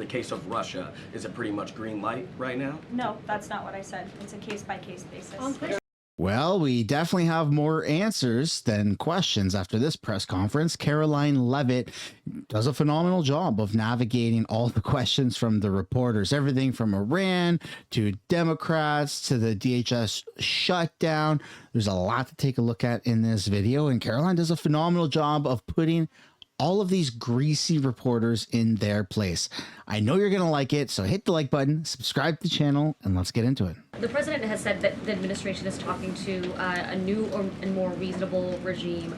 case of Russia, is it pretty much green light right now? No, that's not what I said. It's a case-by-case basis. Well, we definitely have more answers than questions after this press conference. Karoline Leavitt does a phenomenal job of navigating all the questions from the reporters, everything from Iran to Democrats to the DHS shutdown. There's a lot to take a look at in this video, and Karoline does a phenomenal job of putting all of these greasy reporters in their place. I know you're going to like it, so hit the like button, subscribe to the channel, and let's get into it. The president has said that the administration is talking to a new and more reasonable regime.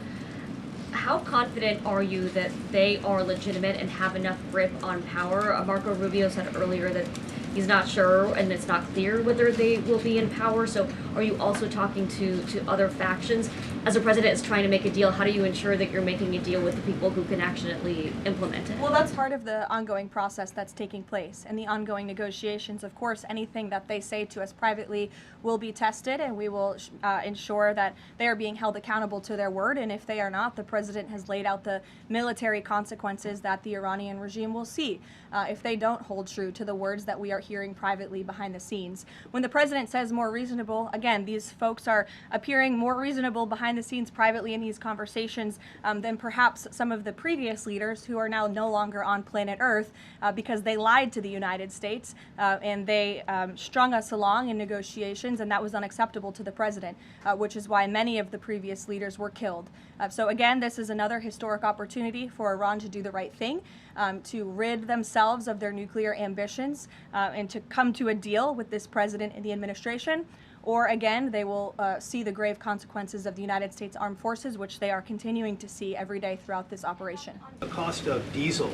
How confident are you that they are legitimate and have enough grip on power? Marco Rubio said earlier that he's not sure and it's not clear whether they will be in power. So are you also talking to other factions? As the president is trying to make a deal, how do you ensure that you're making a deal with the people who can actually implement it? Well, that's part of the ongoing process that's taking place and the ongoing negotiations. Of course, anything that they say to us privately will be tested, and we will ensure that they are being held accountable to their word. And if they are not, the president has laid out the military consequences that the Iranian regime will see if they don't hold true to the words that we are hearing privately behind the scenes. When the president says more reasonable, again, these folks are appearing more reasonable behind the scenes privately in these conversations than perhaps some of the previous leaders who are now no longer on planet Earth because they lied to the United States and they strung us along in negotiations, and that was unacceptable to the president, which is why many of the previous leaders were killed. So again, this is another historic opportunity for Iran to do the right thing, to rid themselves of their nuclear ambitions and to come to a deal with this president and the administration. Or again, they will see the grave consequences of the United States Armed Forces, which they are continuing to see every day throughout this operation. The cost of diesel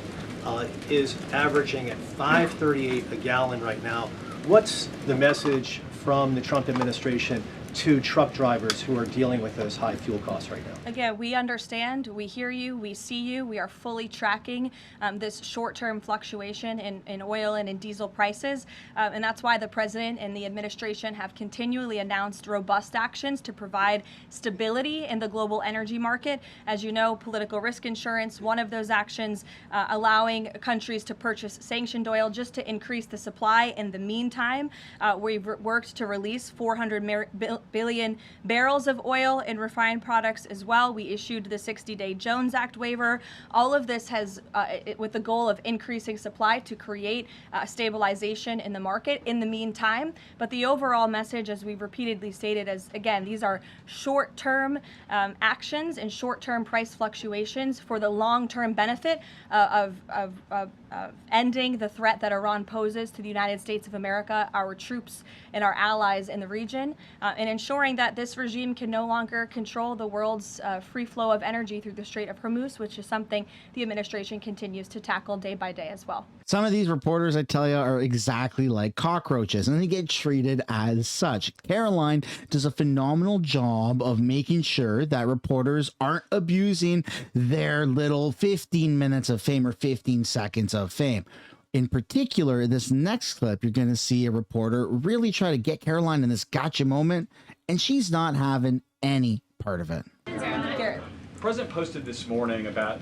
is averaging at $5.38 a gallon right now. What's the message from the Trump administration to truck drivers who are dealing with those high fuel costs right now? Again, we understand, we hear you, we see you. We are fully tracking this short-term fluctuation in oil and in diesel prices. And that's why the president and the administration have continually announced robust actions to provide stability in the global energy market. As you know, political risk insurance, one of those actions, allowing countries to purchase sanctioned oil just to increase the supply. In the meantime, we've worked to release 400 billion barrels of oil and refined products as well. We issued the 60-day Jones Act waiver. All of this has, with the goal of increasing supply to create stabilization in the market in the meantime. But the overall message, as we've repeatedly stated, is, again, these are short-term actions and short-term price fluctuations for the long-term benefit of ending the threat that Iran poses to the United States of America, our troops, and our allies in the region, and ensuring that this regime can no longer control the world's free flow of energy through the Strait of Hormuz, which is something the administration continues to tackle day by day as well. Some of these reporters, I tell you, are exactly like cockroaches, and they get treated as such. Karoline does a phenomenal job of making sure that reporters aren't abusing their little 15 minutes of fame or 15 seconds of fame. In particular, this next clip, you're going to see a reporter really try to get Karoline in this gotcha moment, and she's not having any part of it. The president posted this morning about,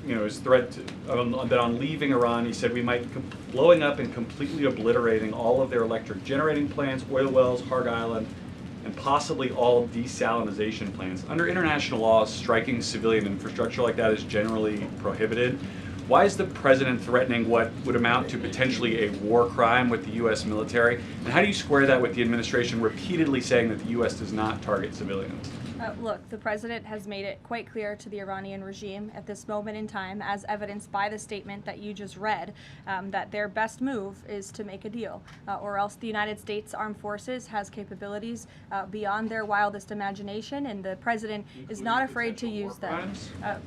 his threat that on leaving Iran, he said we might blowing up and completely obliterating all of their electric generating plants, oil wells, Harg Island, and possibly all desalinization plants. Under international law, striking civilian infrastructure like that is generally prohibited. Why is the president threatening what would amount to potentially a war crime with the U.S. military? And how do you square that with the administration repeatedly saying that the U.S. does not target civilians? Look, the president has made it quite clear to the Iranian regime at this moment in time, as evidenced by the statement that you just read, that their best move is to make a deal, or else the United States Armed Forces has capabilities beyond their wildest imagination, and the president is not afraid to use them.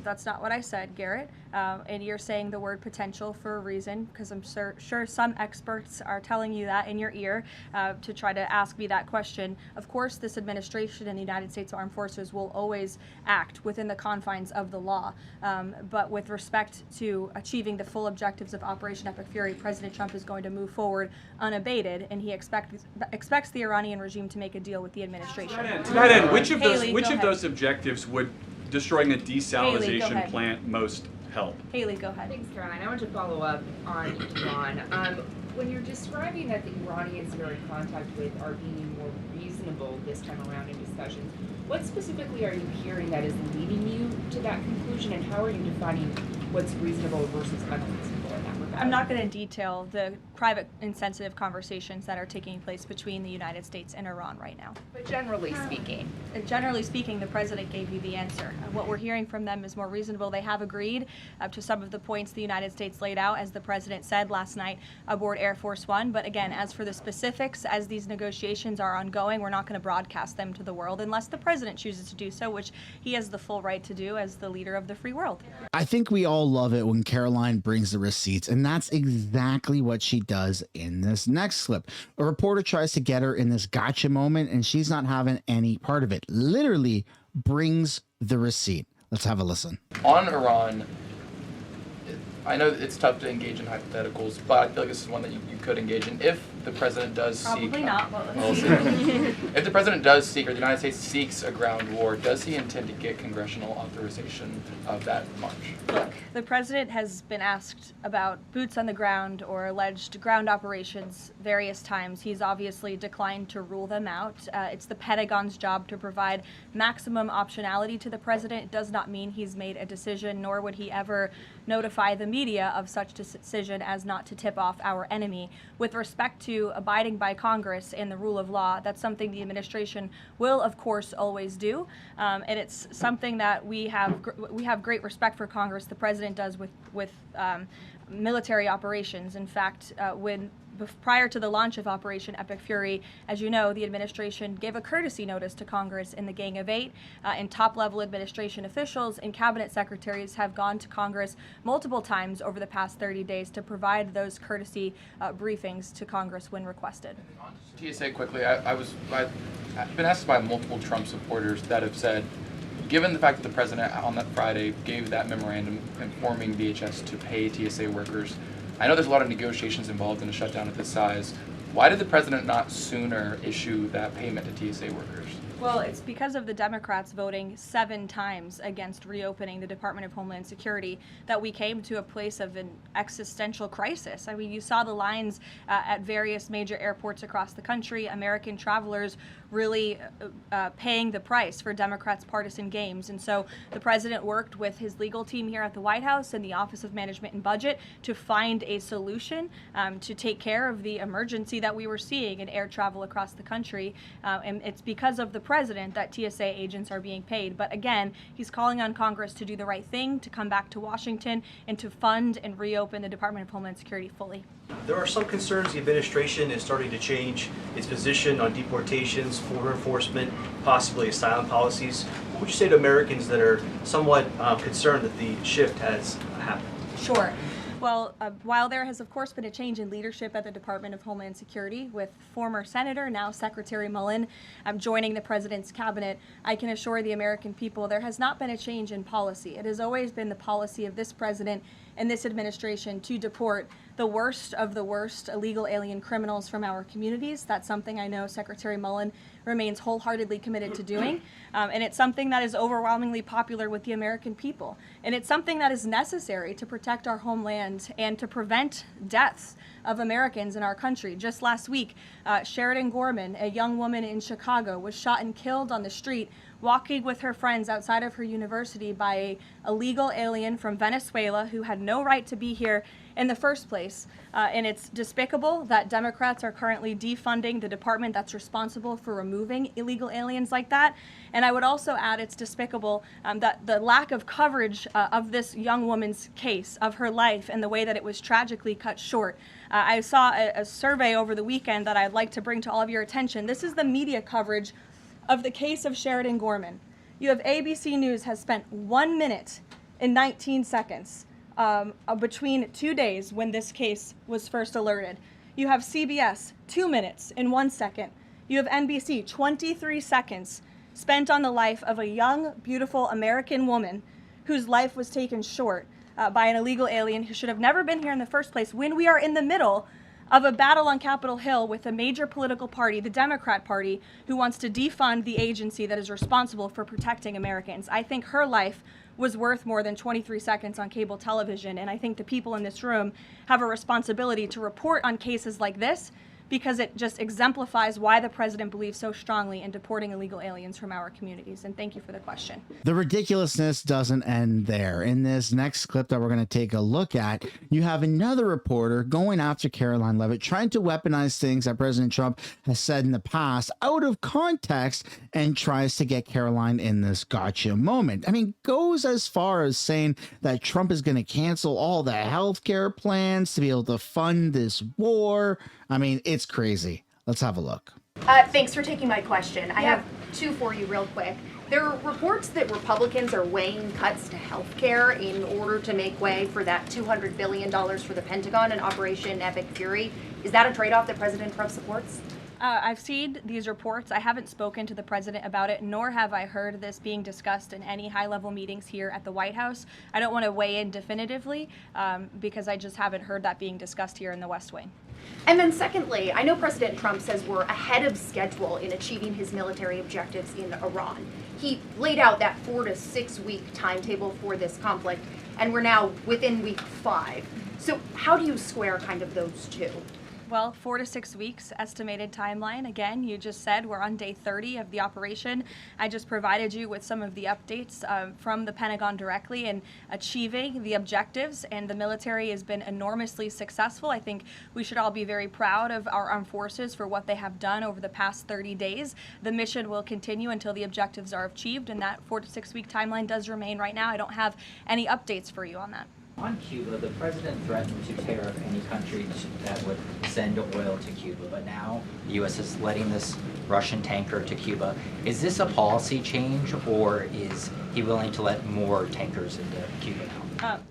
That's not what I said, Garrett. And you're saying the word potential for a reason, because I'm sure some experts are telling you that in your ear to try to ask me that question. Of course, this administration and the United States Armed Forces will always act within the confines of the law. But with respect to achieving the full objectives of Operation Epic Fury, President Trump is going to move forward unabated, and he expects the Iranian regime to make a deal with the administration. To that end, which of those objectives would destroying a desalinization plant most help. Haley, go ahead. Thanks, Caroline. I want to follow up on Iran. When you're describing that the Iranians you're in contact with are being more reasonable this time around in discussions, what specifically are you hearing that is leading you to that conclusion, and how are you defining what's reasonable versus unreasonable in that regard? I'm not going to detail the private and sensitive conversations that are taking place between the United States and Iran right now. But generally speaking. Generally speaking, the president gave you the answer. What we're hearing from them is more reasonable. They have agreed to some of the points the United States laid out, as the president said last night aboard Air Force One. But again, as for the specifics, as these negotiations are ongoing, we're not going to broadcast them to the world unless the president chooses to do so, which he has the full right to do as the leader of the free world. I think we all love it when Karoline brings the receipts, and that's exactly what she does in this next clip. A reporter tries to get her in this gotcha moment, and she's not having any part of it. Literally brings the receipt. Let's have a listen. On Iran, I know it's tough to engage in hypotheticals, but I feel like this is one that you could engage in. If the president does Probably seek... not, but We'll let's see. see. If the president does seek, or the United States seeks a ground war, does he intend to get congressional authorization of that march? Look, the president has been asked about boots on the ground or alleged ground operations various times. He's obviously declined to rule them out. It's the Pentagon's job to provide maximum optionality to the president. It does not mean he's made a decision, nor would he ever notify the media of such decision as not to tip off our enemy. With respect to abiding by Congress and the rule of law, that's something the administration will, of course, always do. And it's something that we have great respect for Congress. The president does with military operations. In fact, prior to the launch of Operation Epic Fury, as you know, the administration gave a courtesy notice to Congress in the Gang of Eight, and top-level administration officials and cabinet secretaries have gone to Congress multiple times over the past 30 days to provide those courtesy briefings to Congress when requested. TSA quickly, I've been asked by multiple Trump supporters that have said, given the fact that the president on that Friday gave that memorandum informing DHS to pay TSA workers, I know there's a lot of negotiations involved in a shutdown of this size. Why did the president not sooner issue that payment to TSA workers? Well, it's because of the Democrats voting 7 times against reopening the Department of Homeland Security that we came to a place of an existential crisis. I mean, you saw the lines at various major airports across the country, American travelers really paying the price for Democrats' partisan games. And so the president worked with his legal team here at the White House and the Office of Management and Budget to find a solution to take care of the emergency that we were seeing in air travel across the country. And it's because of the president that TSA agents are being paid. But again, he's calling on Congress to do the right thing, to come back to Washington and to fund and reopen the Department of Homeland Security fully. There are some concerns the administration is starting to change its position on deportations, border enforcement, possibly asylum policies. What would you say to Americans that are somewhat concerned that the shift has happened? Sure. Well, while there has, of course, been a change in leadership at the Department of Homeland Security with former Senator, now Secretary Mullen, joining the president's cabinet, I can assure the American people there has not been a change in policy. It has always been the policy of this president and this administration to deport the worst of the worst illegal alien criminals from our communities. That's something I know Secretary Mullen remains wholeheartedly committed to doing. And it's something that is overwhelmingly popular with the American people. And it's something that is necessary to protect our homeland and to prevent deaths of Americans in our country. Just last week, Sheridan Gorman, a young woman in Chicago, was shot and killed on the street walking with her friends outside of her university by an illegal alien from Venezuela who had no right to be here in the first place. And it's despicable that Democrats are currently defunding the department that's responsible for removing illegal aliens like that. And I would also add it's despicable that the lack of coverage of this young woman's case, of her life, and the way that it was tragically cut short. I saw a survey over the weekend that I'd like to bring to all of your attention. This is the media coverage of the case of Sheridan Gorman. You have ABC News has spent 1 minute and 19 seconds between 2 days when this case was first alerted. You have CBS, 2 minutes and 1 second. You have NBC, 23 seconds spent on the life of a young, beautiful American woman whose life was taken short by an illegal alien who should have never been here in the first place, when we are in the middle of a battle on Capitol Hill with a major political party, the Democrat Party, who wants to defund the agency that is responsible for protecting Americans. I think her life was worth more than 23 seconds on cable television. And I think the people in this room have a responsibility to report on cases like this, because it just exemplifies why the president believes so strongly in deporting illegal aliens from our communities. And thank you for the question. The ridiculousness doesn't end there. In this next clip that we're going to take a look at, you have another reporter going after Karoline Leavitt, trying to weaponize things that President Trump has said in the past out of context, and tries to get Karoline in this gotcha moment. I mean, goes as far as saying that Trump is going to cancel all the healthcare plans to be able to fund this war. I mean, it's crazy. Let's have a look. Thanks for taking my question. I have two for you real quick. There are reports that Republicans are weighing cuts to health care in order to make way for that $200 billion for the Pentagon and Operation Epic Fury. Is that a trade-off that President Trump supports? I've seen these reports. I haven't spoken to the president about it, nor have I heard this being discussed in any high-level meetings here at the White House. I don't want to weigh in definitively because I just haven't heard that being discussed here in the West Wing. And then secondly, I know President Trump says we're ahead of schedule in achieving his military objectives in Iran. He laid out that 4 to 6 week timetable for this conflict, and we're now within week 5. So how do you square kind of those two? Well, 4 to 6 weeks estimated timeline. Again, you just said we're on day 30 of the operation. I just provided you with some of the updates from the Pentagon directly in achieving the objectives, and the military has been enormously successful. I think we should all be very proud of our armed forces for what they have done over the past 30 days. The mission will continue until the objectives are achieved, and that 4 to 6 week timeline does remain right now. I don't have any updates for you on that. On Cuba, the president threatened to tariff any country that would send oil to Cuba, but now the U.S. is letting this Russian tanker to Cuba. Is this a policy change, or is he willing to let more tankers into Cuba now?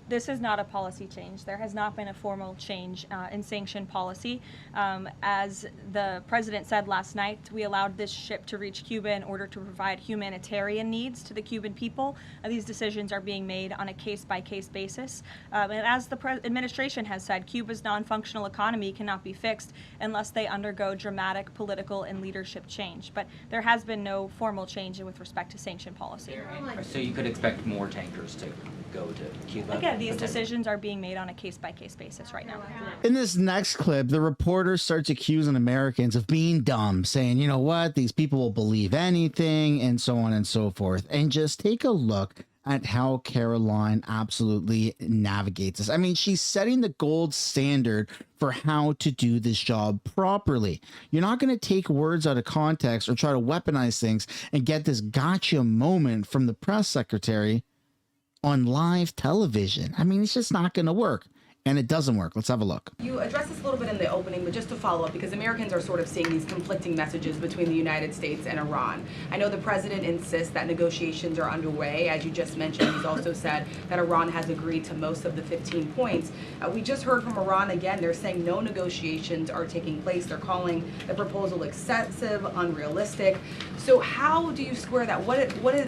This is not a policy change. There has not been a formal change in sanction policy. As the president said last night, we allowed this ship to reach Cuba in order to provide humanitarian needs to the Cuban people. These decisions are being made on a case-by-case basis. And as the administration has said, Cuba's non-functional economy cannot be fixed unless they undergo dramatic political and leadership change. But there has been no formal change with respect to sanction policy. So you could expect more tankers to go to Cuba? Again, these decisions are being made on a case-by-case basis right now. In this next clip, the reporter starts accusing Americans of being dumb, saying, you know what, these people will believe anything, and so on and so forth. And just take a look at how Karoline absolutely navigates this. I mean, she's setting the gold standard for how to do this job properly. You're not going to take words out of context or try to weaponize things and get this gotcha moment from the press secretary on live television. I mean, it's just not going to work. And it doesn't work. Let's have a look. You addressed this a little bit in the opening, but just to follow up, because Americans are sort of seeing these conflicting messages between the United States and Iran. I know the president insists that negotiations are underway. As you just mentioned, he's also said that Iran has agreed to most of the 15 points. We just heard from Iran again. They're saying no negotiations are taking place. They're calling the proposal excessive, unrealistic. So how do you square that?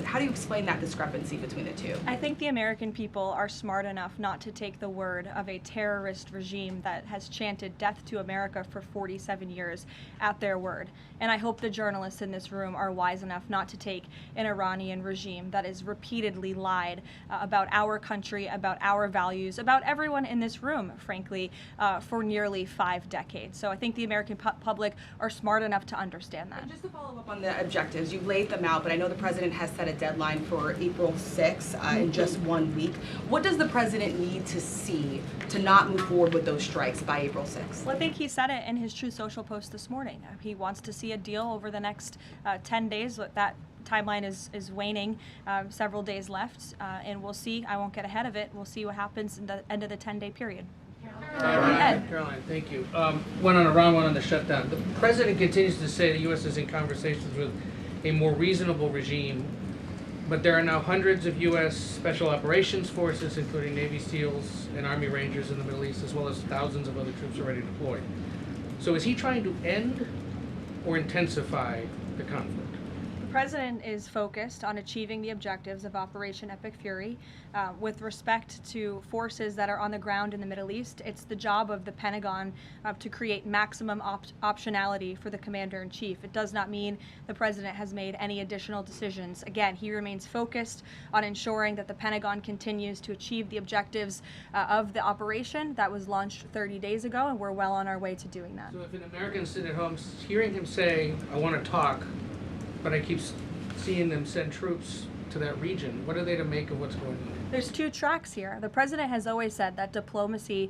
How do you explain that discrepancy between the two? I think the American people are smart enough not to take the word of a terrorist regime that has chanted death to America for 47 years at their word. And I hope the journalists in this room are wise enough not to take an Iranian regime that has repeatedly lied about our country, about our values, about everyone in this room, frankly, for nearly 5 decades. So I think the American public are smart enough to understand that. And just to follow up on the objectives, you've laid them out, but I know the president has set a deadline for April 6th in just 1 week. What does the president need to see to not move forward with those strikes by April 6th? Well, I think he said it in his Truth Social post this morning. He wants to see a deal over the next 10 days. That timeline is waning, several days left, and we'll see. I won't get ahead of it. We'll see what happens in the end of the 10-day period. Karoline, thank you. One on Iran, one on the shutdown. The president continues to say the U.S. is in conversations with a more reasonable regime, but there are now hundreds of U.S. Special Operations Forces, including Navy SEALs and Army Rangers in the Middle East, as well as thousands of other troops already deployed. So is he trying to end or intensify the conflict? The president is focused on achieving the objectives of Operation Epic Fury. With respect to forces that are on the ground in the Middle East, it's the job of the Pentagon to create maximum optionality for the commander-in-chief. It does not mean the president has made any additional decisions. Again, he remains focused on ensuring that the Pentagon continues to achieve the objectives of the operation that was launched 30 days ago, and we're well on our way to doing that. So if an American sitting at home hearing him say, I want to talk, but I keep seeing them send troops to that region, what are they to make of what's going on? There's two tracks here. The president has always said that diplomacy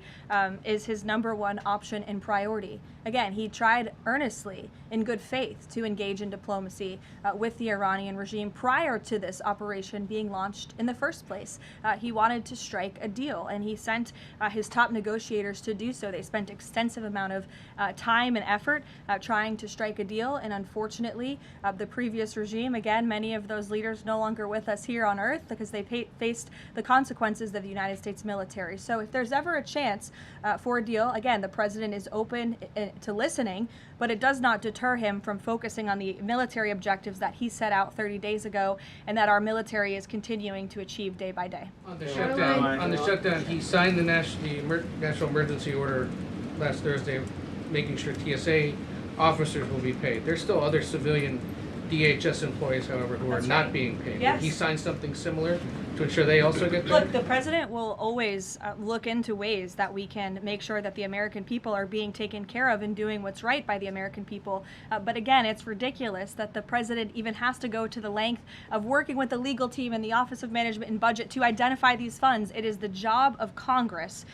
is his #1 option and priority. Again, he tried earnestly, in good faith, to engage in diplomacy with the Iranian regime prior to this operation being launched in the first place. He wanted to strike a deal, and he sent his top negotiators to do so. They spent extensive amount of time and effort trying to strike a deal, and unfortunately, the previous regime, again, many of those leaders no longer with us here on Earth because they faced the consequences of the United States military. So if there's ever a chance for a deal, again, the president is open to listening, but it does not deter him from focusing on the military objectives that he set out 30 days ago and that our military is continuing to achieve day by day. On the shutdown, he signed the national emergency order last Thursday, making sure TSA officers will be paid. There's still other civilian DHS employees, however, who are not being paid. Yes. Will he sign something similar to ensure they also get paid? Look, the president will always look into ways that we can make sure that the American people are being taken care of and doing what's right by the American people. But again, it's ridiculous that the president even has to go to the length of working with the legal team and the Office of Management and Budget to identify these funds. It is the job of Congress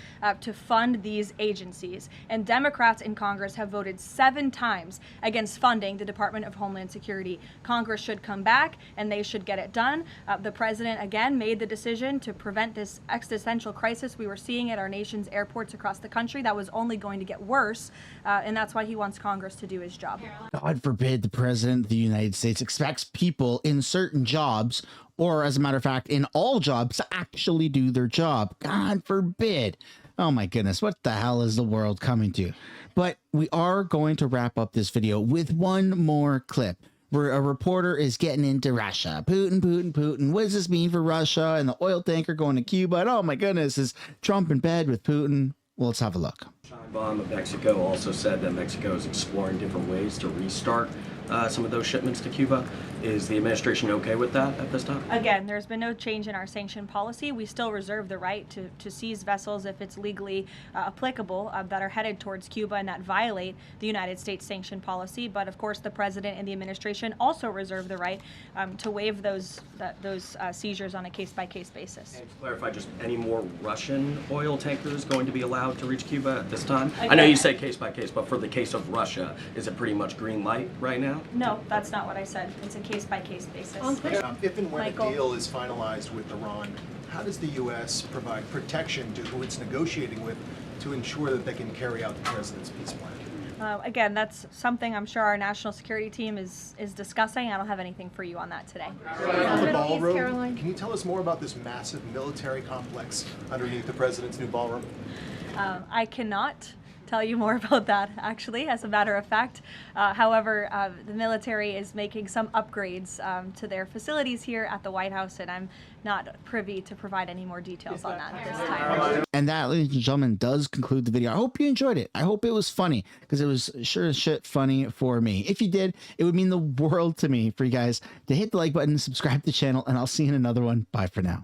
to fund these agencies. And Democrats in Congress have voted 7 times against funding the Department of Homeland Security. Congress should come back and they should get it done. The president, again, made the decision to prevent this existential crisis we were seeing at our nation's airports across the country that was only going to get worse, and that's why he wants Congress to do his job. God forbid the president of the United States expects people in certain jobs, or as a matter of fact, in all jobs, to actually do their job. God forbid. Oh my goodness, what the hell is the world coming to? But we are going to wrap up this video with one more clip where a reporter is getting into Russia. Putin. What does this mean for Russia and the oil tanker going to Cuba? And oh my goodness, is Trump in bed with Putin? Well, let's have a look. Bomb of Mexico also said that Mexico is exploring different ways to restart some of those shipments to Cuba. Is the administration okay with that at this time? Again, there's been no change in our sanction policy. We still reserve the right to seize vessels if it's legally applicable that are headed towards Cuba and that violate the United States sanction policy. But of course, the president and the administration also reserve the right to waive those seizures on a case-by-case basis. And to clarify, just any more Russian oil tankers going to be allowed to reach Cuba at this time? Again, I know you say case-by-case, but for the case of Russia, is it pretty much green light right now? No, that's not what I said. It's a case-by-case basis. If and when Michael. a deal is finalized with Iran, how does the U.S. provide protection to who it's negotiating with to ensure that they can carry out the president's peace plan? Again, that's something I'm sure our national security team is discussing. I don't have anything for you on that today. The ballroom, can you tell us more about this massive military complex underneath the president's new ballroom? I cannot tell you more about that, actually, as a matter of fact. However, the military is making some upgrades to their facilities here at the White House, and I'm not privy to provide any more details on that at this time. And that, ladies and gentlemen, does conclude the video. I hope you enjoyed it. I hope it was funny, because it was sure as shit funny for me. If you did, it would mean the world to me for you guys to hit the like button, subscribe to the channel, and I'll see you in another one. Bye for now.